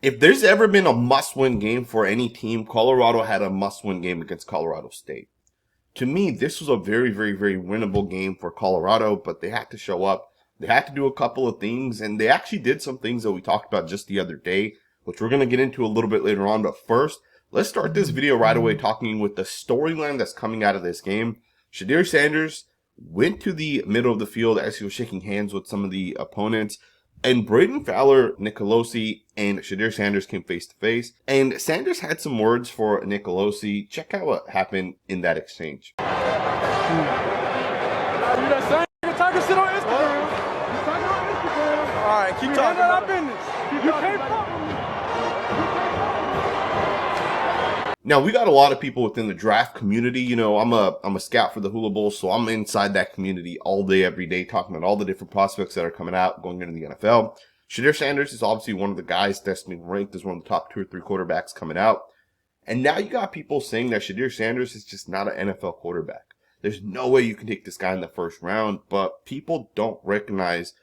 if there's ever been a must-win game for any team, Colorado had a must-win game against Colorado State. To me, this was a very, very, very winnable game for Colorado, but they had to show up. They had to do a couple of things, and they actually did some things that we talked about just the other day, which we're going to get into a little bit later on. But first, let's start this video right away talking with the storyline that's coming out of this game. Shedeur Sanders went to the middle of the field as he was shaking hands with some of the opponents. And Brayden, Fowler-Nicolosi, and Shedeur Sanders came face to face. And Sanders had some words for Nicolosi. Check out what happened in that exchange. You that same talking shit on Instagram. You talking on Instagram. All right, keep talking about business. You can't fuck with me. Now, we got a lot of people within the draft community. You know, I'm a scout for the Hula Bowl, so I'm inside that community all day, every day, talking about all the different prospects that are coming out, going into the NFL. Shedeur Sanders is obviously one of the guys that's been ranked as one of the top 2 or 3 quarterbacks coming out. And now you got people saying that Shedeur Sanders is just not an NFL quarterback. There's no way you can take this guy in the first round, but people don't recognize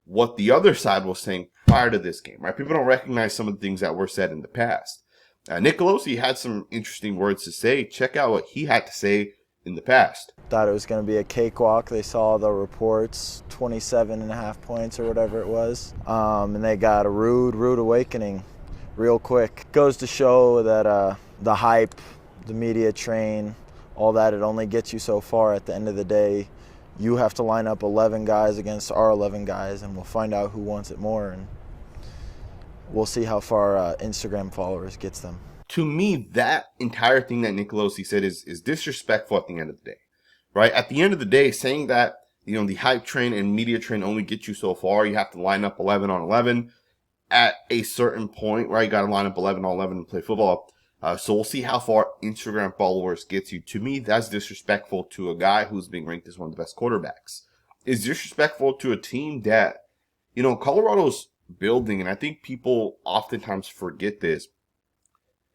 what the other side was saying prior to this game, right? People don't recognize some of the things that were said in the past. Nicolosi had some interesting words to say. Check out what he had to say in the past. Thought it was going to be a cakewalk. They saw the reports, 27.5 points or whatever it was, and they got a rude awakening real quick. Goes to show that the hype, the media train, all that, it only gets you so far. At the end of the day, you have to line up 11 guys against our 11 guys, and we'll find out who wants it more. And we'll see how far Instagram followers gets them. To me, that entire thing that Nicolosi said is disrespectful at the end of the day, right? At the end of the day, saying that, you know, the hype train and media train only get you so far. You have to line up 11 on 11 at a certain point, right? You got to line up 11 on 11 and play football. So we'll see how far Instagram followers gets you. To me, that's disrespectful to a guy who's being ranked as one of the best quarterbacks. It's disrespectful to a team that, you know, Colorado's building, and I think people oftentimes forget this.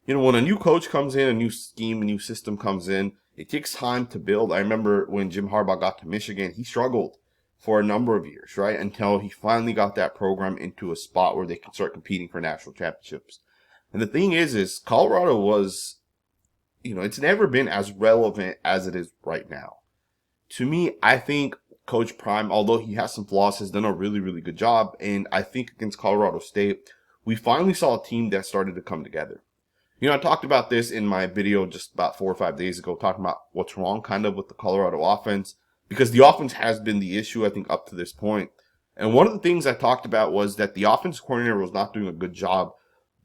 You know, when a new coach comes in, a new scheme, a new system comes in, it takes time to build. I remember when Jim Harbaugh got to Michigan, he struggled for a number of years, right? Until he finally got that program into a spot where they could start competing for national championships. And the thing is Colorado was, you know, it's never been as relevant as it is right now. To me, I think Coach Prime, although he has some flaws, has done a really, really good job. And I think against Colorado State, we finally saw a team that started to come together. You know, I talked about this in my video just about 4 or 5 days ago, talking about what's wrong kind of with the Colorado offense, because the offense has been the issue, I think, up to this point. And one of the things I talked about was that the offensive coordinator was not doing a good job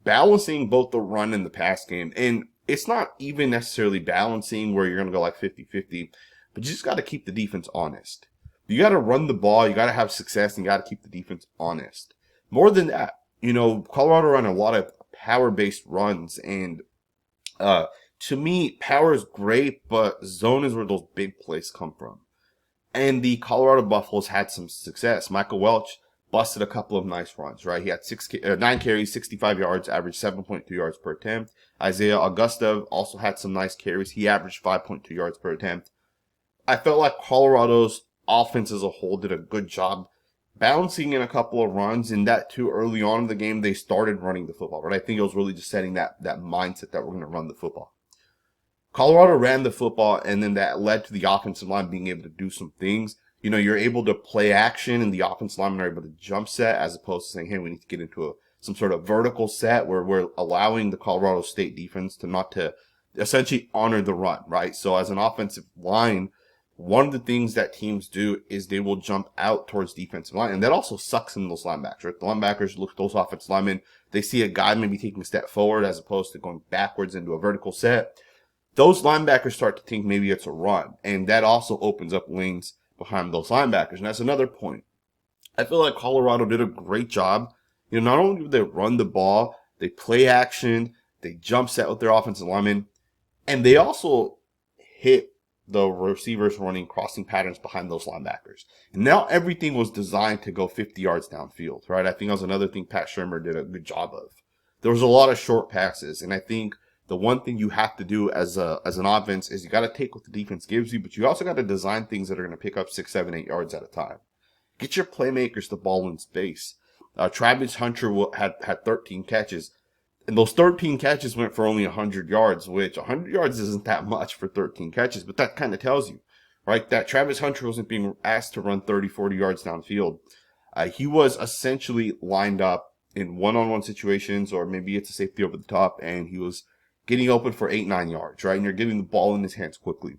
balancing both the run and the pass game. And it's not even necessarily balancing where you're going to go like 50-50, but you just got to keep the defense honest. You got to run the ball, you got to have success, and you got to keep the defense honest. More than that, you know, Colorado ran a lot of power-based runs, and to me, power is great, but zone is where those big plays come from. And the Colorado Buffaloes had some success. Michael Welch busted a couple of nice runs, right? He had 9 carries, 65 yards, averaged 7.2 yards per attempt. Isaiah Augusta also had some nice carries. He averaged 5.2 yards per attempt. I felt like Colorado's offense as a whole did a good job balancing in a couple of runs, and that too early on in the game they started running the football, right? I think it was really just setting that mindset that we're going to run the football. Colorado ran the football, and then that led to the offensive line being able to do some things. You know, you're able to play action, and the offensive linemen are able to jump set as opposed to saying, hey, we need to get into some sort of vertical set where we're allowing the Colorado State defense to essentially honor the run, right? So as an offensive line, one of the things that teams do is they will jump out towards defensive line, and that also sucks in those linebackers, right? The linebackers look at those offensive linemen, they see a guy maybe taking a step forward as opposed to going backwards into a vertical set. Those linebackers start to think maybe it's a run, and that also opens up lanes behind those linebackers, and that's another point. I feel like Colorado did a great job. You know, not only do they run the ball, they play action, they jump set with their offensive linemen, and they also hit the receivers running crossing patterns behind those linebackers. And now everything was designed to go 50 yards downfield, right? I think that was another thing Pat Shurmur did a good job of. There was a lot of short passes, and I think the one thing you have to do as an offense is you got to take what the defense gives you, but you also got to design things that are going to pick up 6, 7, 8 yards at a time. Get your playmakers the ball in space. Travis Hunter had 13 catches. And those 13 catches went for only 100 yards, which 100 yards isn't that much for 13 catches, but that kind of tells you, right, that Travis Hunter wasn't being asked to run 30, 40 yards downfield. He was essentially lined up in one-on-one situations, or maybe it's a safety over the top, and he was getting open for 8, 9 yards, right? And you're getting the ball in his hands quickly.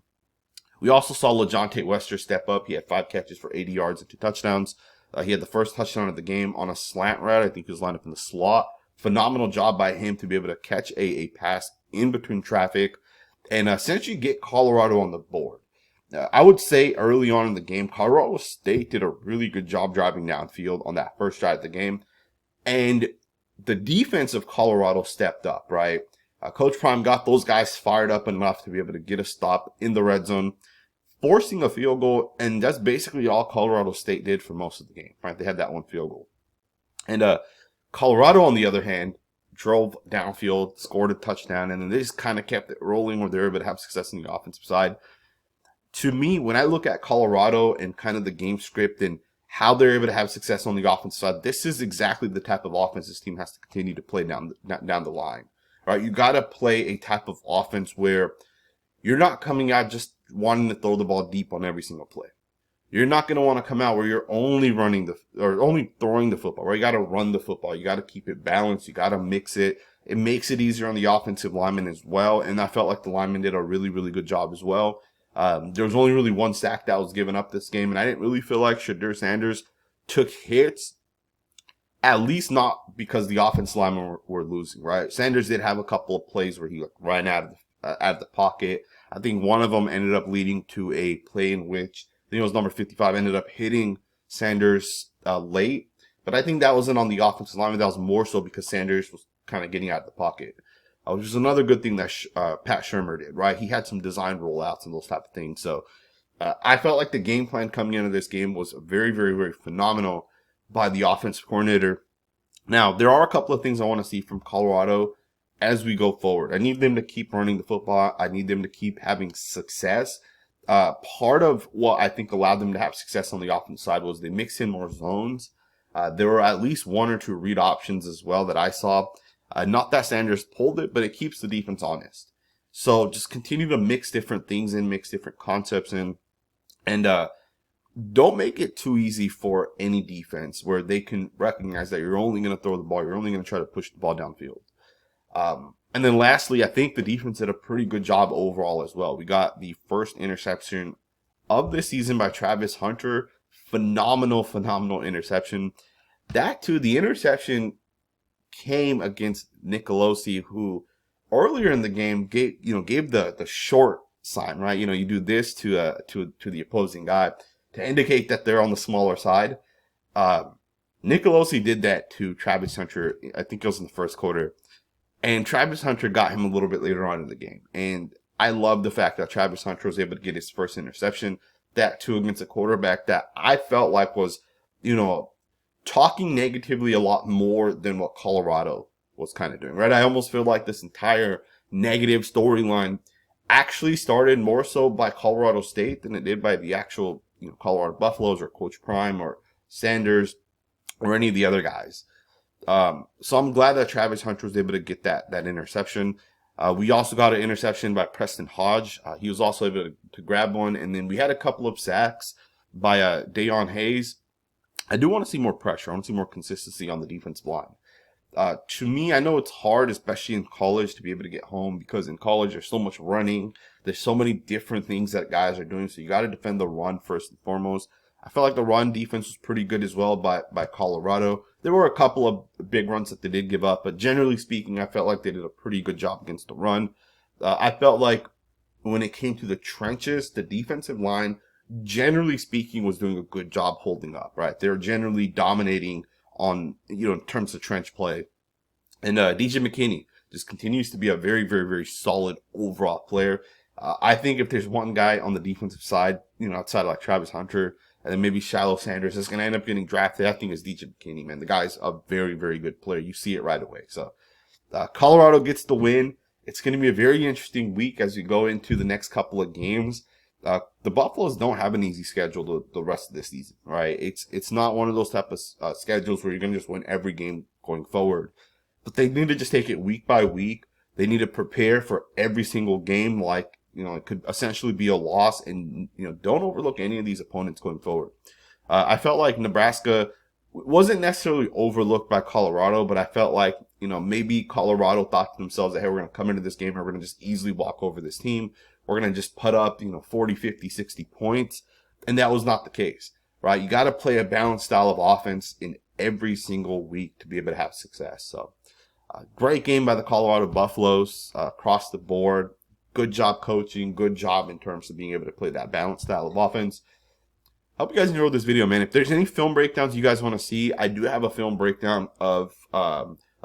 We also saw LaJohntay Wester step up. He had 5 catches for 80 yards and 2 touchdowns. He had the first touchdown of the game on a slant route. I think he was lined up in the slot. Phenomenal job by him to be able to catch a pass in between traffic and essentially get Colorado on the board. I would say early on in the game, Colorado State did a really good job driving downfield on that first drive of the game. And the defense of Colorado stepped up, right? Coach Prime got those guys fired up enough to be able to get a stop in the red zone, forcing a field goal. And that's basically all Colorado State did for most of the game, right? They had that one field goal. And Colorado, on the other hand, drove downfield, scored a touchdown, and then they just kind of kept it rolling where they were able to have success on the offensive side. To me, when I look at Colorado and kind of the game script and how they're able to have success on the offensive side, this is exactly the type of offense this team has to continue to play down the line. Right? You got to play a type of offense where you're not coming out just wanting to throw the ball deep on every single play. You're not going to want to come out where you're only only throwing the football, right? You got to run the football. You got to keep it balanced. You got to mix it. It makes it easier on the offensive linemen as well. And I felt like the linemen did a really, really good job as well. There was only really 1 sack that was given up this game, and I didn't really feel like Shedeur Sanders took hits, at least not because the offensive linemen were losing, right? Sanders did have a couple of plays where he ran out of the pocket. I think one of them ended up leading to a play in which I think it was number 55 ended up hitting Sanders late, but I think that wasn't on the offensive lineman. That was more so because Sanders was kind of getting out of the pocket. Which is another good thing that Pat Shurmur did, right? He had some design rollouts and those type of things. So I felt like the game plan coming into this game was very, very, very phenomenal by the offensive coordinator. Now, there are a couple of things I want to see from Colorado as we go forward. I need them to keep running the football. I need them to keep having success. Part of what I think allowed them to have success on the offensive side was they mixed in more zones. There were at least 1 or 2 read options as well that I saw. Not that Sanders pulled it, but it keeps the defense honest. So just continue to mix different things in, mix different concepts in, and don't make it too easy for any defense where they can recognize that you're only going to throw the ball, you're only going to try to push the ball downfield. And then lastly, I think the defense did a pretty good job overall as well. We got the first interception of the season by Travis Hunter. Phenomenal interception. That too, the interception came against Nicolosi, who earlier in the game gave the short sign, right? You do this to the opposing guy to indicate that they're on the smaller side. Nicolosi did that to Travis Hunter. I think it was in the first quarter, and Travis Hunter got him a little bit later on in the game. And I love the fact that Travis Hunter was able to get his first interception. That too against a quarterback that I felt like was, talking negatively a lot more than what Colorado was kind of doing, right? I almost feel like this entire negative storyline actually started more so by Colorado State than it did by the actual, Colorado Buffaloes or Coach Prime or Sanders or any of the other guys. So I'm glad that Travis Hunter was able to get that interception. We also got an interception by Preston Hodge. He was also able to grab one. And then we had a couple of sacks by Deion Hayes. I do want to see more pressure. I want to see more consistency on the defensive line. To me, I know it's hard, especially in college, to be able to get home because in college there's so much running. There's so many different things that guys are doing. So you got to defend the run first and foremost. I felt like the run defense was pretty good as well by Colorado. There were a couple of big runs that they did give up, but generally speaking, I felt like they did a pretty good job against the run. I felt like when it came to the trenches, the defensive line, generally speaking, was doing a good job holding up, right? They're generally dominating on, in terms of trench play. And DJ McKinney just continues to be a very, very, very solid overall player. I think if there's one guy on the defensive side, outside of like Travis Hunter and then maybe Shedeur Sanders that's going to end up getting drafted, I think it's DJ McKinney, man. The guy's a very, very good player. You see it right away. So Colorado gets the win. It's going to be a very interesting week as we go into the next couple of games. The Buffaloes don't have an easy schedule the rest of this season, right? It's not one of those type of schedules where you're going to just win every game going forward. but they need to just take it week by week. They need to prepare for every single game like, it could essentially be a loss, and, don't overlook any of these opponents going forward. I felt like Nebraska wasn't necessarily overlooked by Colorado, but I felt like, maybe Colorado thought to themselves that, hey, we're going to come into this game and we're going to just easily walk over this team. We're going to just put up, 40, 50, 60 points. And that was not the case, right? You got to play a balanced style of offense in every single week to be able to have success. So, great game by the Colorado Buffaloes across the board. Good job coaching. Good job in terms of being able to play that balanced style of offense. Hope you guys enjoyed this video, man. If there's any film breakdowns you guys want to see, I do have a film breakdown of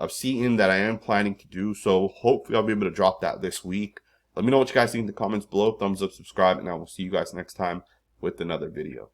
Seton that I am planning to do. So hopefully I'll be able to drop that this week. Let me know what you guys think in the comments below. Thumbs up, subscribe, and I will see you guys next time with another video.